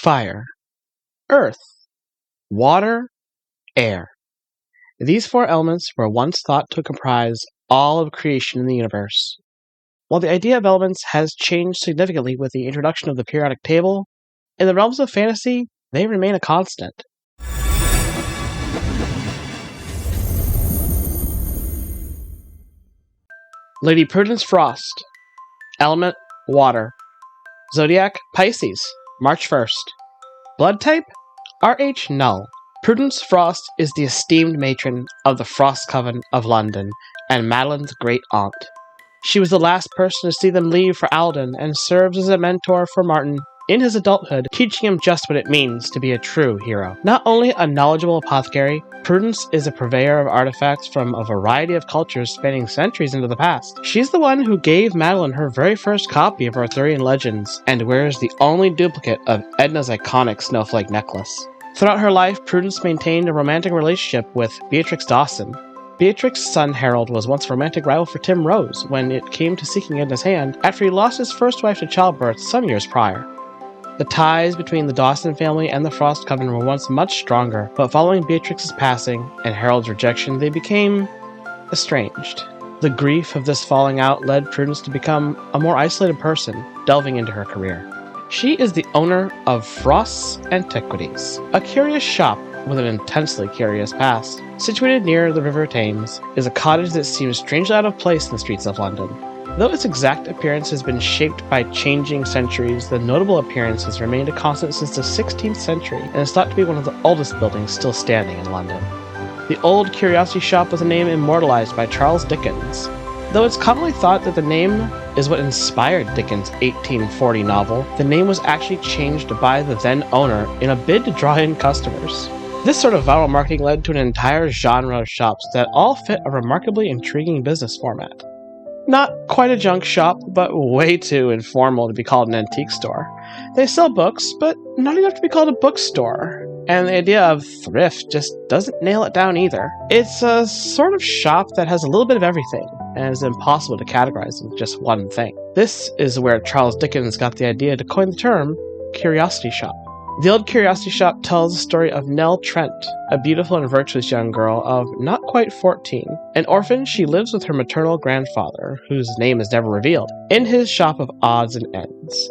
fire, earth, water, air. These four elements were once thought to comprise all of creation in the universe. While the idea of elements has changed significantly with the introduction of the periodic table, in the realms of fantasy, they remain a constant. Lady Prudence Frost. Element, water. Zodiac, Pisces, March 1st. Blood type, RH Null. Prudence Frost is the esteemed matron of the Frost Coven of London and Madeline's great aunt. She was the last person to see them leave for Alden and serves as a mentor for Martin in his adulthood, teaching him just what it means to be a true hero. Not only a knowledgeable apothecary, Prudence is a purveyor of artifacts from a variety of cultures spanning centuries into the past. She's the one who gave Madeline her very first copy of Arthurian legends, and wears the only duplicate of Edna's iconic snowflake necklace. Throughout her life, Prudence maintained a romantic relationship with Beatrix Dawson. Beatrix's son Harold was once a romantic rival for Tim Rose when it came to seeking Edna's hand after he lost his first wife to childbirth some years prior. The ties between the Dawson family and the Frost Coven were once much stronger, but following Beatrix's passing and Harold's rejection, they became estranged. The grief of this falling out led Prudence to become a more isolated person, delving into her career. She is the owner of Frost's Antiquities, a curious shop with an intensely curious past. Situated near the River Thames is a cottage that seems strangely out of place in the streets of London. Though its exact appearance has been shaped by changing centuries, the notable appearance has remained a constant since the 16th century and is thought to be one of the oldest buildings still standing in London. The Old Curiosity Shop was a name immortalized by Charles Dickens. Though it's commonly thought that the name is what inspired Dickens' 1840 novel, the name was actually changed by the then owner in a bid to draw in customers. This sort of viral marketing led to an entire genre of shops that all fit a remarkably intriguing business format. Not quite a junk shop, but way too informal to be called an antique store. They sell books, but not enough to be called a bookstore. And the idea of thrift just doesn't nail it down either. It's a sort of shop that has a little bit of everything, and is impossible to categorize in just one thing. This is where Charles Dickens got the idea to coin the term curiosity shop. The Old Curiosity Shop tells the story of Nell Trent, a beautiful and virtuous young girl of not quite 14. An orphan, she lives with her maternal grandfather, whose name is never revealed, in his shop of odds and ends.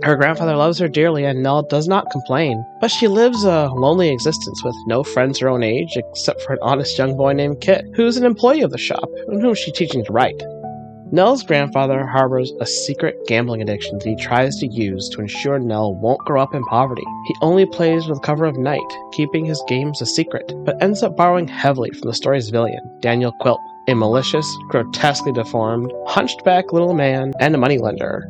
Her grandfather loves her dearly, and Nell does not complain, but she lives a lonely existence with no friends her own age, except for an honest young boy named Kit, who's an employee of the shop, and whom she's teaching to write. Nell's grandfather harbors a secret gambling addiction that he tries to use to ensure Nell won't grow up in poverty. He only plays with the cover of night, keeping his games a secret, but ends up borrowing heavily from the story's villain, Daniel Quilp, a malicious, grotesquely deformed, hunchback little man and a moneylender.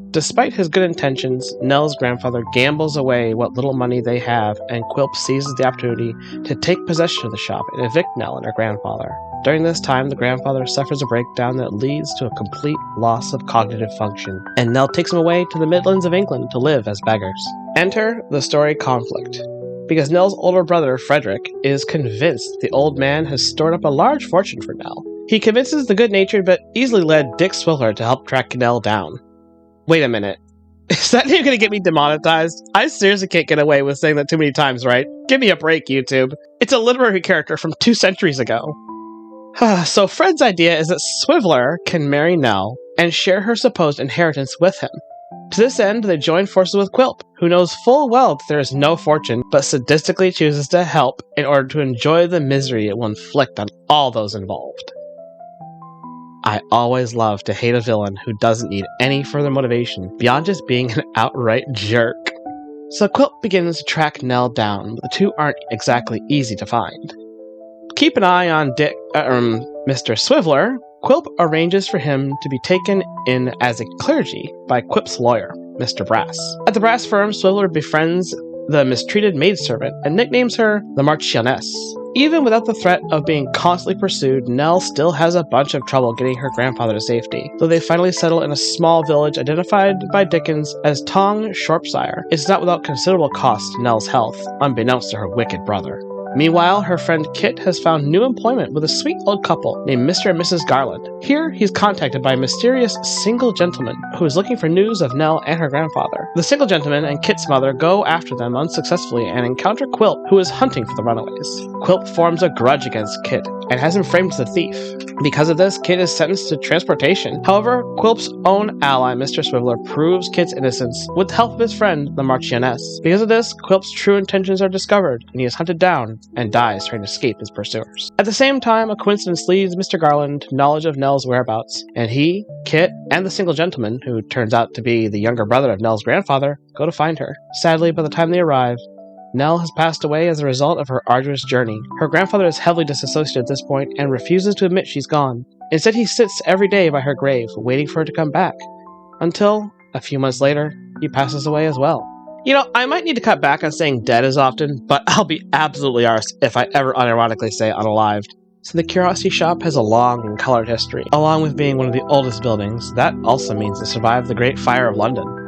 Despite his good intentions, Nell's grandfather gambles away what little money they have, and Quilp seizes the opportunity to take possession of the shop and evict Nell and her grandfather. During this time, the grandfather suffers a breakdown that leads to a complete loss of cognitive function, and Nell takes him away to the Midlands of England to live as beggars. Enter the story conflict. Because Nell's older brother, Frederick, is convinced the old man has stored up a large fortune for Nell. He convinces the good-natured but easily led Dick Swiller to help track Nell down. Wait a minute. Is that name gonna get me demonetized? I seriously can't get away with saying that too many times, right? Give me a break, YouTube. It's a literary character from 2 centuries ago. So Fred's idea is that Swiveller can marry Nell and share her supposed inheritance with him. To this end, they join forces with Quilp, who knows full well that there is no fortune, but sadistically chooses to help in order to enjoy the misery it will inflict on all those involved. I always love to hate a villain who doesn't need any further motivation beyond just being an outright jerk. So Quilp begins to track Nell down, but the two aren't exactly easy to find. Keep an eye on Mr. Swiveller. Quilp arranges for him to be taken in as a clergy by Quip's lawyer, Mr. Brass. At the Brass firm, Swiveller befriends the mistreated maidservant and nicknames her the Marchioness. Even without the threat of being constantly pursued, Nell still has a bunch of trouble getting her grandfather to safety, though they finally settle in a small village identified by Dickens as Tong Shropshire. It's not without considerable cost to Nell's health, unbeknownst to her wicked brother. Meanwhile, her friend Kit has found new employment with a sweet old couple named Mr. and Mrs. Garland. Here, he's contacted by a mysterious single gentleman who is looking for news of Nell and her grandfather. The single gentleman and Kit's mother go after them unsuccessfully and encounter Quilp, who is hunting for the runaways. Quilp forms a grudge against Kit and has him framed as a thief. Because of this, Kit is sentenced to transportation. However, Quilp's own ally, Mr. Swiveller, proves Kit's innocence with the help of his friend, the Marchioness. Because of this, Quilp's true intentions are discovered, and he is hunted down and dies trying to escape his pursuers. At the same time, a coincidence leads Mr. Garland to knowledge of Nell's whereabouts, and he, Kit, and the single gentleman, who turns out to be the younger brother of Nell's grandfather, go to find her. Sadly, by the time they arrive, Nell has passed away as a result of her arduous journey. Her grandfather is heavily disassociated at this point and refuses to admit she's gone. Instead, he sits every day by her grave, waiting for her to come back. Until, a few months later, he passes away as well. You know, I might need to cut back on saying dead as often, but I'll be absolutely arsed if I ever unironically say unalived. So the Curiosity Shop has a long and colored history. Along with being one of the oldest buildings, that also means it survived the Great Fire of London.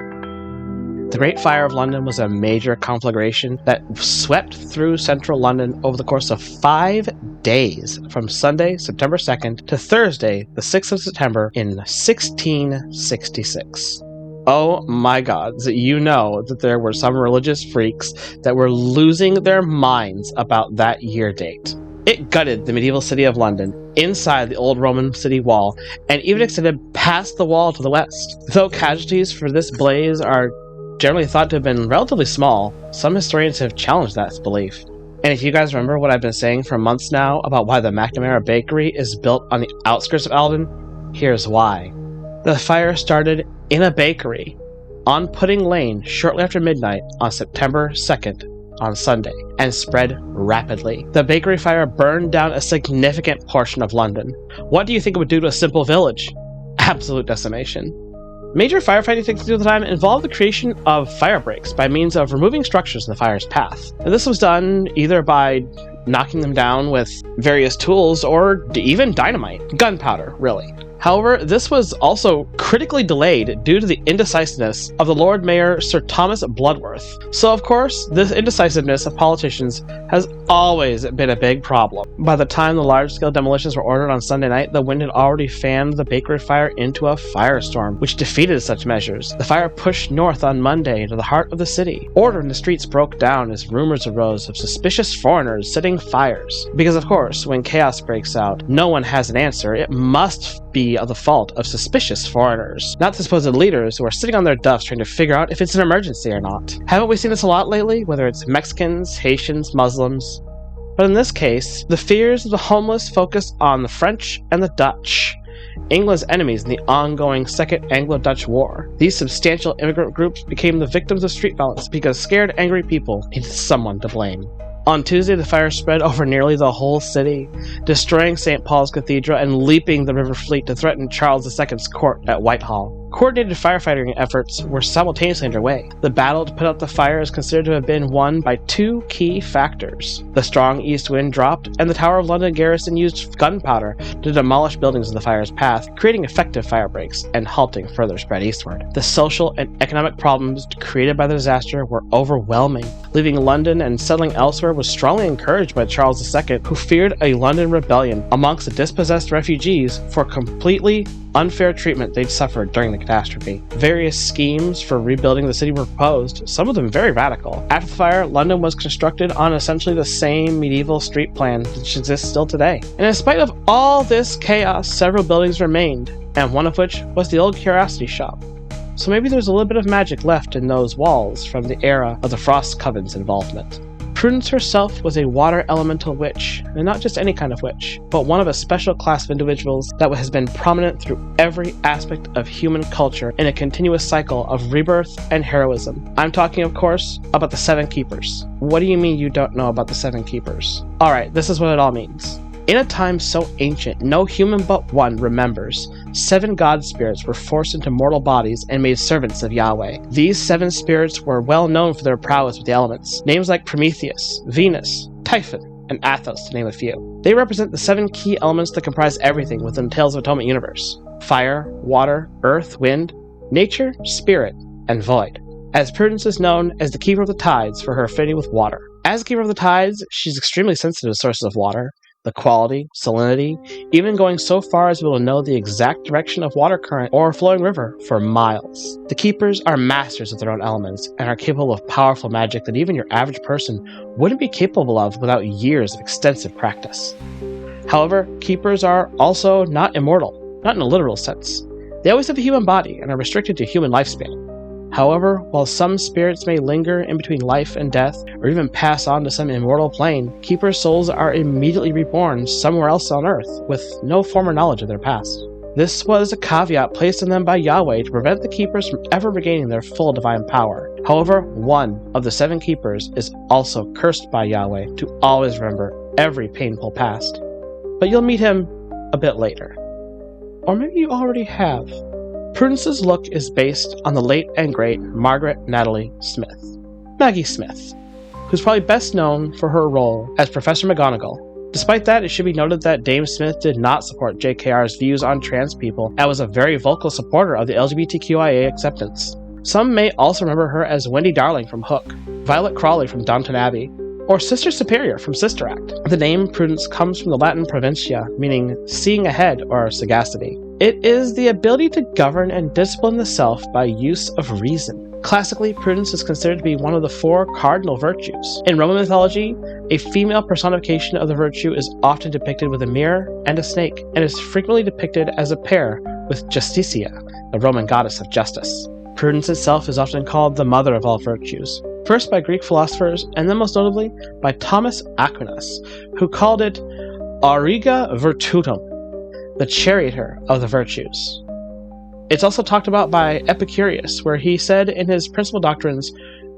The Great Fire of London was a major conflagration that swept through central London over the course of 5 days, from Sunday, September 2nd, to Thursday, the 6th of September, in 1666. Oh my god, you know that there were some religious freaks that were losing their minds about that year date. It gutted the medieval city of London, inside the old Roman city wall, and even extended past the wall to the west. Though casualties for this blaze are generally thought to have been relatively small, some historians have challenged that belief. And if you guys remember what I've been saying for months now about why the McNamara Bakery is built on the outskirts of Alden, here's why. The fire started in a bakery on Pudding Lane shortly after midnight on September 2nd, on Sunday, and spread rapidly. The bakery fire burned down a significant portion of London. What do you think it would do to a simple village? Absolute decimation. Major firefighting techniques at the time involved the creation of fire breaks by means of removing structures in the fire's path. And this was done either by knocking them down with various tools or even dynamite. Gunpowder, really. However, this was also critically delayed due to the indecisiveness of the Lord Mayor Sir Thomas Bloodworth. So of course, this indecisiveness of politicians has always been a big problem. By the time the large-scale demolitions were ordered on Sunday night, the wind had already fanned the bakery fire into a firestorm, which defeated such measures. The fire pushed north on Monday into the heart of the city. Order in the streets broke down as rumors arose of suspicious foreigners setting fires. Because of course, when chaos breaks out, no one has an answer. It must be of the fault of suspicious foreigners, not the supposed leaders who are sitting on their duffs trying to figure out if it's an emergency or not. Haven't we seen this a lot lately, whether it's Mexicans, Haitians, Muslims? But in this case, the fears of the homeless focus on the French and the Dutch, England's enemies in the ongoing Second Anglo-Dutch War. These substantial immigrant groups became the victims of street violence because scared, angry people needed someone to blame. On Tuesday, the fire spread over nearly the whole city, destroying St. Paul's Cathedral and leaping the River Fleet to threaten Charles II's court at Whitehall. Coordinated firefighting efforts were simultaneously underway. The battle to put out the fire is considered to have been won by two key factors. The strong east wind dropped, and the Tower of London garrison used gunpowder to demolish buildings in the fire's path, creating effective fire breaks and halting further spread eastward. The social and economic problems created by the disaster were overwhelming. Leaving London and settling elsewhere was strongly encouraged by Charles II, who feared a London rebellion amongst the dispossessed refugees for completely unfair treatment they'd suffered during the catastrophe. Various schemes for rebuilding the city were proposed, some of them very radical. After the fire, London was constructed on essentially the same medieval street plan which exists still today. And in spite of all this chaos, several buildings remained, and one of which was the old Curiosity Shop. So maybe there's a little bit of magic left in those walls from the era of the Frost Coven's involvement. Prudence herself was a water elemental witch, and not just any kind of witch, but one of a special class of individuals that has been prominent through every aspect of human culture in a continuous cycle of rebirth and heroism. I'm talking, of course, about the Seven Keepers. What do you mean you don't know about the Seven Keepers? Alright, this is what it all means. In a time so ancient, no human but one remembers, 7 god spirits were forced into mortal bodies and made servants of Yahweh. These 7 spirits were well known for their prowess with the elements. Names like Prometheus, Venus, Typhon, and Athos, to name a few. They represent the 7 key elements that comprise everything within Tales of Atonement universe: fire, water, earth, wind, nature, spirit, and void. As Prudence is known as the keeper of the tides for her affinity with water. As a keeper of the tides, she's extremely sensitive to sources of water, the quality, salinity, even going so far as to be able to know the exact direction of water current or flowing river for miles. The keepers are masters of their own elements and are capable of powerful magic that even your average person wouldn't be capable of without years of extensive practice. However, keepers are also not immortal, not in a literal sense. They always have a human body and are restricted to human lifespan. However, while some spirits may linger in between life and death, or even pass on to some immortal plane, keeper souls are immediately reborn somewhere else on Earth, with no former knowledge of their past. This was a caveat placed on them by Yahweh to prevent the keepers from ever regaining their full divine power. However, one of the 7 keepers is also cursed by Yahweh to always remember every painful past. But you'll meet him a bit later. Or maybe you already have. Prudence's look is based on the late and great Margaret Natalie Smith, Maggie Smith, who's probably best known for her role as Professor McGonagall. Despite that, it should be noted that Dame Smith did not support JKR's views on trans people and was a very vocal supporter of the LGBTQIA acceptance. Some may also remember her as Wendy Darling from Hook, Violet Crawley from Downton Abbey, or Sister Superior from Sister Act. The name Prudence comes from the Latin provincia, meaning seeing ahead or sagacity. It is the ability to govern and discipline the self by use of reason. Classically, prudence is considered to be one of the 4 cardinal virtues. In Roman mythology, a female personification of the virtue is often depicted with a mirror and a snake, and is frequently depicted as a pair with Justitia, the Roman goddess of justice. Prudence itself is often called the mother of all virtues, first by Greek philosophers, and then most notably by Thomas Aquinas, who called it auriga virtutum, the charioteer of the virtues. It's also talked about by Epicurus, where he said in his principal doctrines,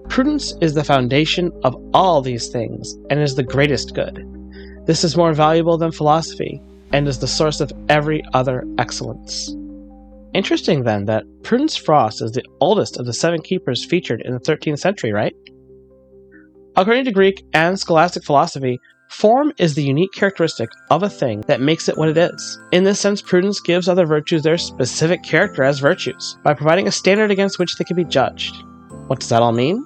"Prudence is the foundation of all these things, and is the greatest good. This is more valuable than philosophy, and is the source of every other excellence." Interesting, then, that Prudence Frost is the oldest of the 7 keepers featured in the 13th century, right? According to Greek and scholastic philosophy, form is the unique characteristic of a thing that makes it what it is. In this sense, prudence gives other virtues their specific character as virtues, by providing a standard against which they can be judged. What does that all mean?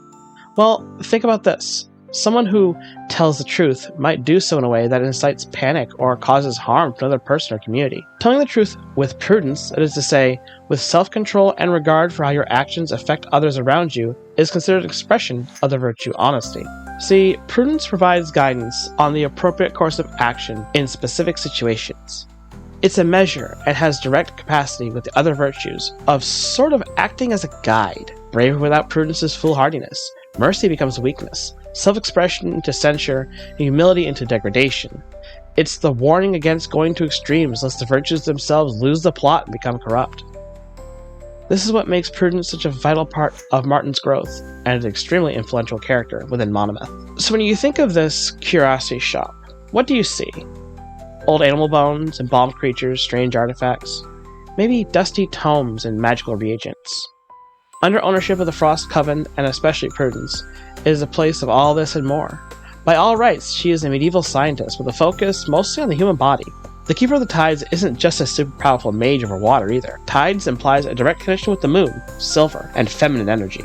Well, think about this. Someone who tells the truth might do so in a way that incites panic or causes harm to another person or community. Telling the truth with prudence, that is to say, with self-control and regard for how your actions affect others around you, is considered an expression of the virtue honesty. See, prudence provides guidance on the appropriate course of action in specific situations. It's a measure and has direct capacity with the other virtues of sort of acting as a guide. Bravery without prudence is foolhardiness. Mercy becomes weakness. Self-expression into censure, and humility into degradation. It's the warning against going to extremes lest the virtues themselves lose the plot and become corrupt. This is what makes prudence such a vital part of Martin's growth, and an extremely influential character within Monomyth. So when you think of this curiosity shop, what do you see? Old animal bones, embalmed creatures, strange artifacts, maybe dusty tomes and magical reagents. Under ownership of the Frost Coven, and especially Prudence, it is a place of all this and more. By all rights, she is a medieval scientist with a focus mostly on the human body. The Keeper of the Tides isn't just a super powerful mage over water either. Tides implies a direct connection with the moon, silver, and feminine energy.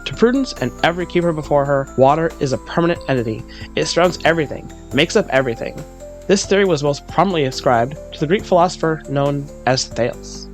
To Prudence and every keeper before her, water is a permanent entity. It surrounds everything, makes up everything. This theory was most prominently ascribed to the Greek philosopher known as Thales.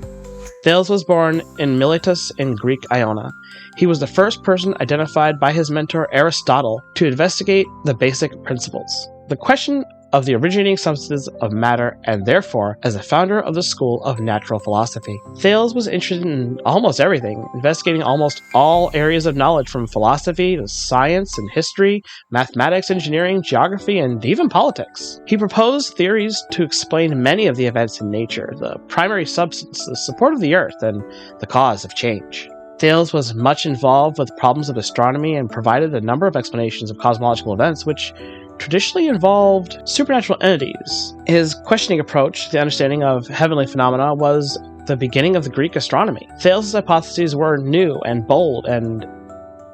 Thales was born in Miletus in Greek Ionia. He was the first person identified by his mentor Aristotle to investigate the basic principles, the question of the originating substances of matter, and therefore as a founder of the school of natural philosophy. Thales was interested in almost everything, investigating almost all areas of knowledge from philosophy to science and history, mathematics, engineering, geography, and even politics. He proposed theories to explain many of the events in nature, the primary substance, the support of the earth, and the cause of change. Thales was much involved with problems of astronomy and provided a number of explanations of cosmological events which traditionally involved supernatural entities. His questioning approach to the understanding of heavenly phenomena was the beginning of the Greek astronomy. Thales' hypotheses were new and bold and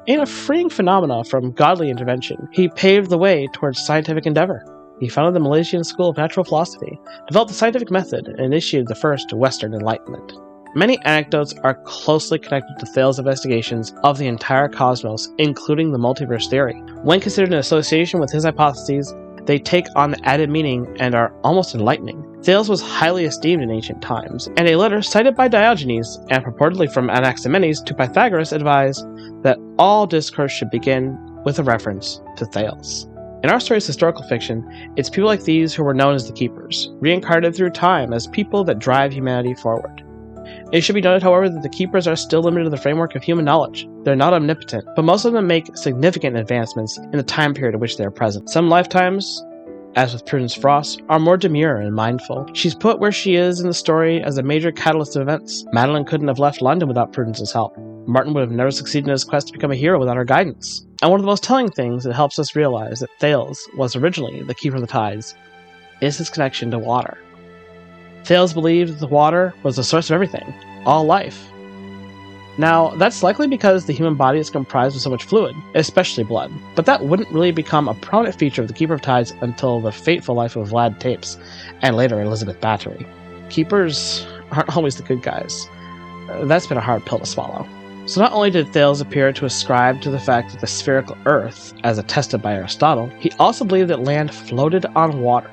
in a freeing phenomena from godly intervention. He paved the way towards scientific endeavor. He founded the Malaysian School of Natural Philosophy, developed the scientific method, and initiated the first Western Enlightenment. Many anecdotes are closely connected to Thales' investigations of the entire cosmos, including the multiverse theory. When considered in association with his hypotheses, they take on the added meaning and are almost enlightening. Thales was highly esteemed in ancient times, and a letter cited by Diogenes, and purportedly from Anaximenes to Pythagoras, advised that all discourse should begin with a reference to Thales. In our story's historical fiction, it's people like these who were known as the Keepers, reincarnated through time as people that drive humanity forward. It should be noted, however, that the Keepers are still limited to the framework of human knowledge. They're not omnipotent, but most of them make significant advancements in the time period in which they are present. Some lifetimes, as with Prudence Frost, are more demure and mindful. She's put where she is in the story as a major catalyst of events. Madeline couldn't have left London without Prudence's help. Martin would have never succeeded in his quest to become a hero without her guidance. And one of the most telling things that helps us realize that Thales was originally the keeper of the tides is his connection to water. Thales believed that the water was the source of everything, all life. Now, that's likely because the human body is comprised of so much fluid, especially blood, but that wouldn't really become a prominent feature of the Keeper of Tides until the fateful life of Vlad Tapes, and later Elizabeth Bathory. Keepers aren't always the good guys. That's been a hard pill to swallow. So not only did Thales appear to ascribe to the fact that the spherical Earth, as attested by Aristotle, he also believed that land floated on water,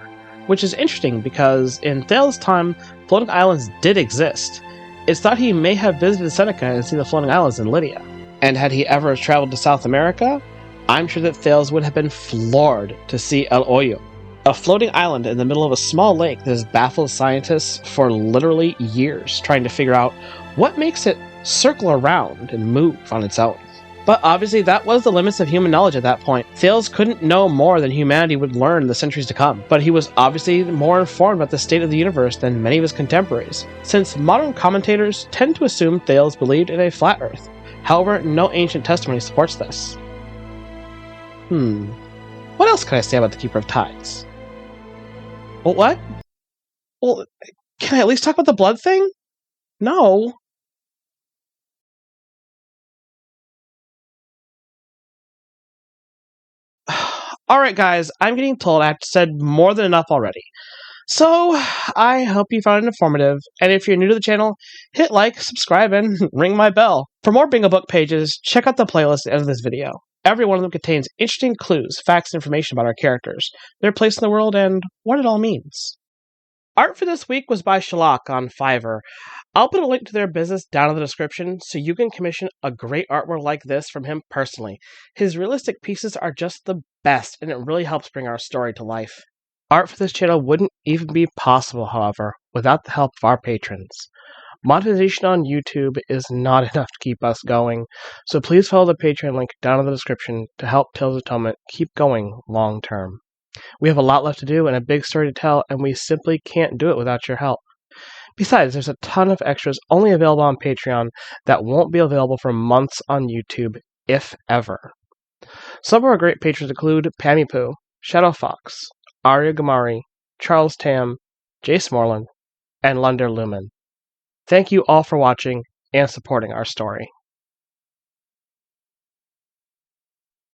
which is interesting because in Thales' time, floating islands did exist. It's thought he may have visited Seneca and seen the floating islands in Lydia. And had he ever traveled to South America, I'm sure that Thales would have been floored to see El Hoyo, a floating island in the middle of a small lake that has baffled scientists for literally years, trying to figure out what makes it circle around and move on its own. But obviously that was the limits of human knowledge at that point. Thales couldn't know more than humanity would learn in the centuries to come, but he was obviously more informed about the state of the universe than many of his contemporaries, since modern commentators tend to assume Thales believed in a flat Earth. However, no ancient testimony supports this. What else can I say about the Keeper of Tides? Well, what? Well, can I at least talk about the blood thing? No. Alright guys, I'm getting told I've said more than enough already. So, I hope you found it informative, and if you're new to the channel, hit like, subscribe, and ring my bell. For more Bingo Book pages, check out the playlist at the end of this video. Every one of them contains interesting clues, facts, and information about our characters, their place in the world, and what it all means. Art for this week was by Shalak on Fiverr. I'll put a link to their business down in the description so you can commission a great artwork like this from him personally. His realistic pieces are just the best, and it really helps bring our story to life. Art for this channel wouldn't even be possible, however, without the help of our patrons. Monetization on YouTube is not enough to keep us going, so please follow the Patreon link down in the description to help Tales of Atonement keep going long term. We have a lot left to do and a big story to tell, and we simply can't do it without your help. Besides, there's a ton of extras only available on Patreon that won't be available for months on YouTube, if ever. Some of our great patrons include Pammy Poo, Shadow Fox, Arya Gamari, Charles Tam, Jace Moreland, and Lunder Lumen. Thank you all for watching and supporting our story.